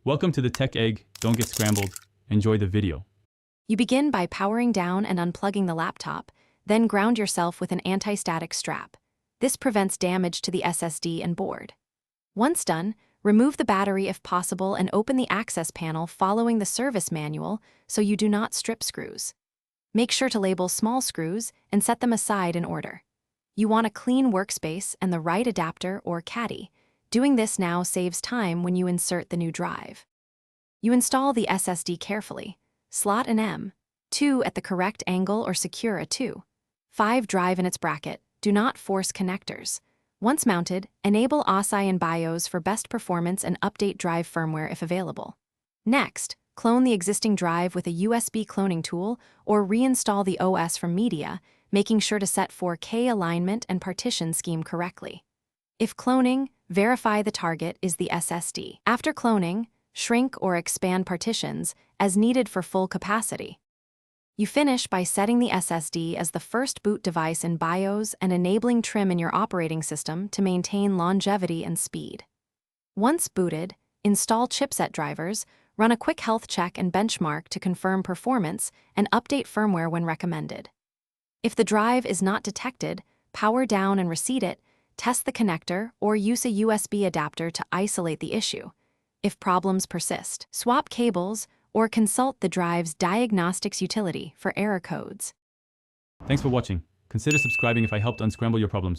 Welcome to the Tech Egg. Don't get scrambled. Enjoy the video. You begin by powering down and unplugging the laptop, then ground yourself with an anti-static strap. This prevents damage to the SSD and board. Once done, remove the battery if possible and open the access panel following the service manual so you do not strip screws. Make sure to label small screws and set them aside in order. You want a clean workspace and the right adapter or caddy. Doing this now saves time when you insert the new drive. You install the SSD carefully. Slot an M.2 at the correct angle or secure a 2.5 drive in its bracket. Do not force connectors. Once mounted, enable OSI and BIOS for best performance and update drive firmware if available. Next, clone the existing drive with a USB cloning tool or reinstall the OS from media, making sure to set 4K alignment and partition scheme correctly. If cloning, verify the target is the SSD. After cloning, shrink or expand partitions as needed for full capacity. You finish by setting the SSD as the first boot device in BIOS and enabling trim in your operating system to maintain longevity and speed. Once booted, install chipset drivers, run a quick health check and benchmark to confirm performance, and update firmware when recommended. If the drive is not detected, power down and reseat it, test the connector, or use a USB adapter to isolate the issue. If problems persist, swap cables or consult the drive's diagnostics utility for error codes. Thanks for watching. Consider subscribing if I helped unscramble your problems.